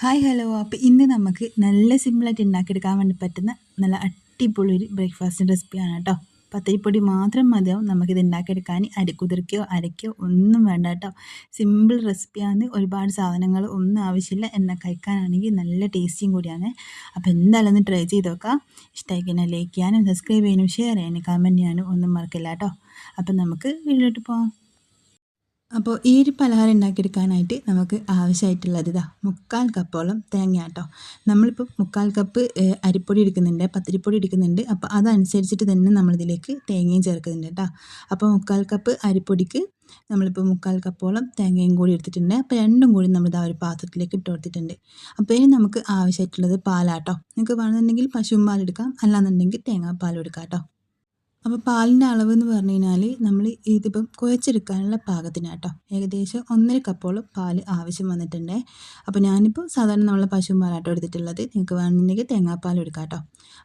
Hi hello. അപ്പോൾ ഇന്ന് നമുക്ക് നല്ല സിമ്പിളായിട്ട് ഉണ്ടാക്കിയെടുക്കാൻ വേണ്ടി പറ്റുന്ന നല്ല അടിപൊളി ഒരു ബ്രേക്ക്ഫാസ്റ്റ് റെസിപ്പിയാണ് കേട്ടോ. പത്തിരിപ്പൊടി മാത്രം മതിയാവും നമുക്കിത് ഉണ്ടാക്കിയെടുക്കാൻ. അരി കുതിർക്കുകയോ അരയ്ക്കുകയോ ഒന്നും വേണ്ട കേട്ടോ. സിമ്പിൾ റെസിപ്പിയാണ്. ഒരുപാട് സാധനങ്ങൾ ഒന്നും ആവശ്യമില്ല. എന്നാൽ കഴിക്കാനാണെങ്കിൽ നല്ല ടേസ്റ്റിയും കൂടിയാണ്. അപ്പോൾ എന്തായാലും ഒന്ന് ട്രൈ ചെയ്ത് നോക്കാം. ഇഷ്ടമായി കഴിഞ്ഞാൽ ലൈക്ക് ചെയ്യാനും സബ്സ്ക്രൈബ് ചെയ്യാനും ഷെയർ ചെയ്യാനും കമൻറ്റ് ചെയ്യാനും ഒന്നും മറക്കില്ല കേട്ടോ. അപ്പം നമുക്ക് വീട്ടിലോട്ട് പോകാം. അപ്പോൾ ഈ ഒരു പലഹാരം ഉണ്ടാക്കിയെടുക്കാനായിട്ട് നമുക്ക് ആവശ്യമായിട്ടുള്ളത് ഇതാ 3/4 കപ്പോളം തേങ്ങ കേട്ടോ. നമ്മളിപ്പോൾ 3/4 കപ്പ് അരിപ്പൊടി എടുക്കുന്നുണ്ട്, പത്തിരിപ്പൊടി എടുക്കുന്നുണ്ട്. അപ്പോൾ അതനുസരിച്ചിട്ട് തന്നെ നമ്മളിതിലേക്ക് തേങ്ങയും ചേർക്കുന്നുണ്ട് കേട്ടോ. അപ്പോൾ 3/4 കപ്പ് അരിപ്പൊടിക്ക് നമ്മളിപ്പോൾ 3/4 കപ്പോളം തേങ്ങയും കൂടി എടുത്തിട്ടുണ്ട്. അപ്പോൾ രണ്ടും കൂടി നമ്മളിതാ ഒരു പാത്രത്തിലേക്ക് ഇട്ട് കൊടുത്തിട്ടുണ്ട്. അപ്പോൾ ഇനി നമുക്ക് ആവശ്യമായിട്ടുള്ളത് പാലാട്ടോ. നിങ്ങൾക്ക് വേണമെന്നുണ്ടെങ്കിൽ പശുവും പാലെടുക്കാം, അല്ലാന്നുണ്ടെങ്കിൽ തേങ്ങാപ്പാലും എടുക്കാം കേട്ടോ. അപ്പോൾ പാലിൻ്റെ അളവ് എന്ന് പറഞ്ഞു കഴിഞ്ഞാൽ നമ്മൾ ഇതിപ്പം കുഴച്ചെടുക്കാനുള്ള പാകത്തിനാണ് കേട്ടോ. ഏകദേശം 1.5 കപ്പോളം പാൽ ആവശ്യം വന്നിട്ടുണ്ട്. അപ്പോൾ ഞാനിപ്പോൾ സാധാരണ നമ്മളെ പശുവും പാലാട്ടോ എടുത്തിട്ടുള്ളത്. നിങ്ങൾക്ക് വേണമെന്നുണ്ടെങ്കിൽ തേങ്ങാപ്പാലും എടുക്കാം കേട്ടോ.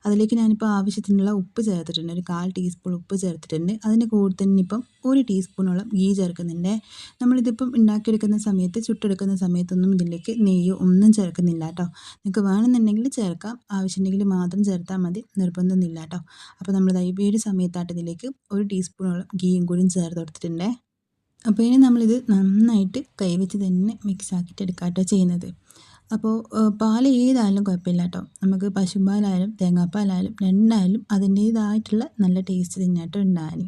അതിലേക്ക് ഞാനിപ്പോൾ ആവശ്യത്തിനുള്ള ഉപ്പ് ചേർത്തിട്ടുണ്ട്. ഒരു 1/4 ടീസ്പൂൺ ഉപ്പ് ചേർത്തിട്ടുണ്ട്. അതിൻ്റെ കൂടെ തന്നെ ഇപ്പം 1 ടീസ്പൂണോളം ഗീ ചേർക്കുന്നുണ്ട്. നമ്മളിതിപ്പം ഉണ്ടാക്കിയെടുക്കുന്ന സമയത്ത്, ചുട്ടെടുക്കുന്ന സമയത്തൊന്നും ഇതിലേക്ക് നെയ്യോ ഒന്നും ചേർക്കുന്നില്ല കേട്ടോ. നിങ്ങൾക്ക് വേണമെന്നുണ്ടെങ്കിൽ ചേർക്കാം, ആവശ്യമുണ്ടെങ്കിൽ മാത്രം ചേർത്താൽ മതി, നിർബന്ധമൊന്നുമില്ല കേട്ടോ. അപ്പോൾ നമ്മൾ ഈ ഒരു സമയത്തായിട്ട് ഇതിലേക്ക് 1 ടീസ്പൂണോളം ഗീയും കൂടി ചേർത്ത് കൊടുത്തിട്ടുണ്ട്. അപ്പോൾ ഇനി നമ്മളിത് നന്നായിട്ട് കൈവച്ച് തന്നെ മിക്സ് ആക്കിയിട്ട് എടുക്കാം കേട്ടോ ചെയ്യുന്നത്. അപ്പോൾ പാൽ ഏതായാലും കുഴപ്പമില്ല കേട്ടോ. നമുക്ക് പശുപാലായാലും തേങ്ങാപ്പാലായാലും രണ്ടായാലും അതിൻ്റേതായിട്ടുള്ള നല്ല ടേസ്റ്റ് തന്നെയായിട്ട് ഉണ്ടാകാൻ.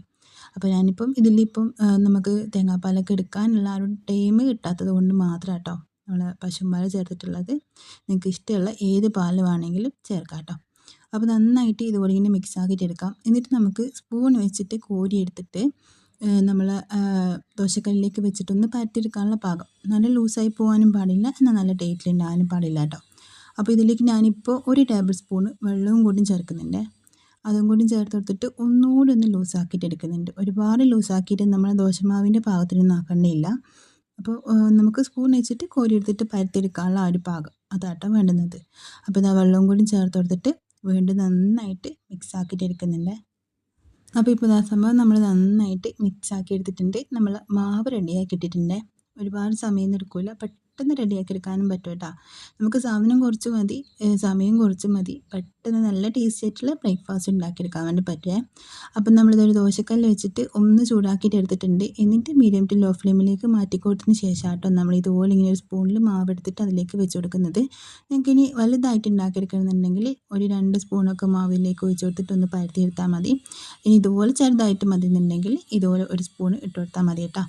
അപ്പോൾ ഞാനിപ്പം ഇതിലിപ്പം നമുക്ക് തേങ്ങാപ്പാലൊക്കെ എടുക്കാനുള്ള ആ ഒരു ടൈം കിട്ടാത്തത് കൊണ്ട് മാത്രം കേട്ടോ നമ്മൾ പശുപാൽ ചേർത്തിട്ടുള്ളത്. നിങ്ങൾക്ക് ഇഷ്ടമുള്ള ഏത് പാൽ വേണമെങ്കിലും ചേർക്കാം കേട്ടോ. അപ്പോൾ നന്നായിട്ട് ഇതുപോലെ ഇങ്ങനെ മിക്സ് ആക്കിയിട്ട് എടുക്കാം. എന്നിട്ട് നമുക്ക് സ്പൂൺ വെച്ചിട്ട് കോരിയെടുത്തിട്ട് നമ്മൾ ദോശക്കല്ലിലേക്ക് വെച്ചിട്ടൊന്ന് പരത്തിയെടുക്കാനുള്ള പാകം. നല്ല ലൂസായി പോകാനും പാടില്ല, എന്നാൽ നല്ല ടൈറ്റിലുണ്ടാകാനും പാടില്ല കേട്ടോ. അപ്പോൾ ഇതിലേക്ക് ഞാനിപ്പോൾ 1 ടേബിൾ സ്പൂൺ വെള്ളവും കൂടി ചേർക്കുന്നുണ്ട്. അതും കൂടി ചേർത്ത് കൊടുത്തിട്ട് ഒന്നുകൂടി ഒന്ന് ലൂസാക്കിയിട്ട് എടുക്കുന്നുണ്ട്. ഒരുപാട് ലൂസാക്കിയിട്ട് നമ്മൾ ദോശമാവിൻ്റെ പാകത്തിനൊന്നും ആക്കേണ്ടതില്ല. അപ്പോൾ നമുക്ക് സ്പൂൺ വെച്ചിട്ട് കോരിയെടുത്തിട്ട് പരത്തിയെടുക്കാനുള്ള ആ ഒരു പാകം അതാട്ടോ വേണ്ടുന്നത്. അപ്പോൾ ഇതാ വെള്ളവും കൂടി ചേർത്ത് കൊടുത്തിട്ട് വീണ്ടും നന്നായിട്ട് മിക്സ് ആക്കിയിട്ട് എടുക്കുന്നുണ്ട്. അപ്പോൾ ഇപ്പോൾ ആ സംഭവം നമ്മൾ നന്നായിട്ട് മിക്സ് ആക്കി എടുത്തിട്ടുണ്ട്. നമ്മൾ മാവ് റെഡിയാക്കി ഇട്ടിട്ടുണ്ട്. ഒരുപാട് സമയമൊന്നും എടുക്കില്ല, പെട്ടെന്ന് റെഡിയാക്കി എടുക്കാനും പറ്റും കേട്ടോ. നമുക്ക് സാധനം കുറച്ച് മതി, സമയം കുറച്ച് മതി, പെട്ടെന്ന് നല്ല ടേസ്റ്റി ആയിട്ടുള്ള ബ്രേക്ക്ഫാസ്റ്റ് ഉണ്ടാക്കിയെടുക്കാൻ വേണ്ടി പറ്റുമേ. അപ്പം നമ്മളിതൊരു ദോശക്കല്ല് വെച്ചിട്ട് ഒന്ന് ചൂടാക്കിയിട്ട് എടുത്തിട്ടുണ്ട്. എന്നിട്ട് മീഡിയം ടു ലോ ഫ്ലെയിമിലേക്ക് മാറ്റി കൊടുത്തതിന് ശേഷം കേട്ടോ നമ്മൾ ഇതുപോലെ ഇങ്ങനെ ഒരു സ്പൂണിൽ മാവ് എടുത്തിട്ട് അതിലേക്ക് വെച്ച് കൊടുക്കുന്നത്. നിങ്ങൾക്ക് ഇനി വലുതായിട്ട് ഉണ്ടാക്കിയെടുക്കണമെന്നുണ്ടെങ്കിൽ ഒരു 2 സ്പൂണൊക്കെ മാവിലേക്ക് ഒഴിച്ച് കൊടുത്തിട്ട് ഒന്ന് പരത്തിയെടുത്താൽ മതി. ഇനി ഇതുപോലെ ചെറുതായിട്ട് മതി എന്നുണ്ടെങ്കിൽ ഇതുപോലെ 1 സ്പൂൺ ഇട്ട് കൊടുത്താൽ മതി കേട്ടോ.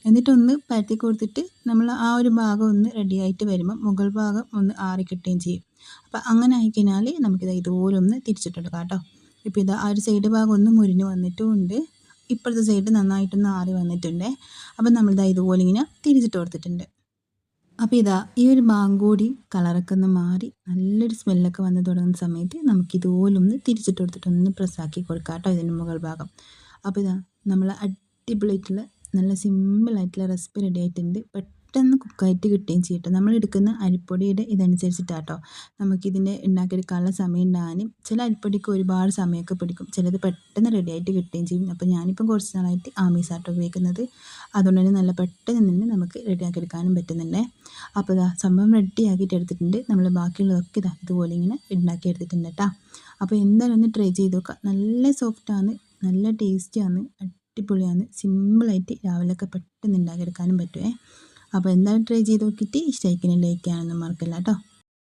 എന്നിട്ടൊന്ന് പരത്തി കൊടുത്തിട്ട് നമ്മൾ ആ ഒരു ഭാഗം ഒന്ന് റെഡിയായിട്ട് വരുമ്പോൾ മുകൾ ഭാഗം ഒന്ന് ആറി കിട്ടുകയും ചെയ്യും. അപ്പോൾ അങ്ങനെ ആയിക്കഴിഞ്ഞാൽ നമുക്കിത് ഇതുപോലെ ഒന്ന് തിരിച്ചിട്ടെടുക്കാം കേട്ടോ. ഇപ്പോൾ ഇതാ ആ ഒരു സൈഡ് ഭാഗം ഒന്ന് മുരിഞ്ഞ് വന്നിട്ടുമുണ്ട്, ഇപ്പോഴത്തെ സൈഡ് നന്നായിട്ടൊന്ന് ആറി വന്നിട്ടുണ്ട്. അപ്പം നമ്മളിതാ ഇതുപോലെ ഇങ്ങനെ തിരിച്ചിട്ട് കൊടുത്തിട്ടുണ്ട്. അപ്പോൾ ഇതാ ഈ ഒരു ഭാഗം കൂടി കളറൊക്കെ ഒന്ന് മാറി നല്ലൊരു സ്മെല്ലൊക്കെ വന്ന് തുടങ്ങുന്ന സമയത്ത് നമുക്കിതുപോലെ ഒന്ന് തിരിച്ചിട്ട് കൊടുത്തിട്ട് ഒന്ന് പ്രസ്സാക്കി കൊടുക്കാം കേട്ടോ ഇതിൻ്റെ മുകൾ ഭാഗം. അപ്പോൾ ഇതാ നമ്മൾ അടിപൊളിയായിട്ടുള്ള നല്ല സിമ്പിളായിട്ടുള്ള റെസിപ്പി റെഡി ആയിട്ടുണ്ട്. പെട്ടെന്ന് കുക്കായിട്ട് കിട്ടുകയും ചെയ്യട്ടെ. നമ്മൾ എടുക്കുന്ന അരിപ്പൊടിയുടെ ഇതനുസരിച്ചിട്ടാണ് കേട്ടോ നമുക്കിതിൻ്റെ ഉണ്ടാക്കിയെടുക്കാനുള്ള സമയം ഉണ്ടാകാനും. ചില അരിപ്പൊടിക്ക് ഒരുപാട് സമയമൊക്കെ പിടിക്കും, ചിലത് പെട്ടെന്ന് റെഡി ആയിട്ട് കിട്ടുകയും ചെയ്യും. അപ്പോൾ ഞാനിപ്പം കുറച്ച് നാളായിട്ട് ആമീസാട്ടോ ഉപയോഗിക്കുന്നത്, അതുകൊണ്ട് തന്നെ നല്ല പെട്ടെന്ന് തന്നെ നമുക്ക് റെഡിയാക്കിയെടുക്കാനും പറ്റുന്നുണ്ട്. അപ്പോൾ ഇതാ സംഭവം റെഡി ആക്കിയിട്ട് എടുത്തിട്ടുണ്ട്. നമ്മൾ ബാക്കിയുള്ളതൊക്കെ ഇതാ ഇതുപോലെ ഇങ്ങനെ ഉണ്ടാക്കി എടുത്തിട്ടുണ്ട് കേട്ടോ. അപ്പോൾ എന്തായാലും ഒന്ന് ട്രൈ ചെയ്ത് നോക്കുക. നല്ല സോഫ്റ്റാണ്, നല്ല ടേസ്റ്റിയാണ്, അടിപൊളിയാണ്. സിമ്പിളായിട്ട് രാവിലെയൊക്കെ പെട്ടെന്ന് ഉണ്ടാക്കിയെടുക്കാനും പറ്റുമേ. അപ്പോൾ എന്തായാലും ട്രൈ ചെയ്ത് നോക്കിയിട്ട് ഇഷ്ടമായിക്കിനെ ലൈക്ക് ചെയ്യാനൊന്നും മറക്കില്ല കേട്ടോ.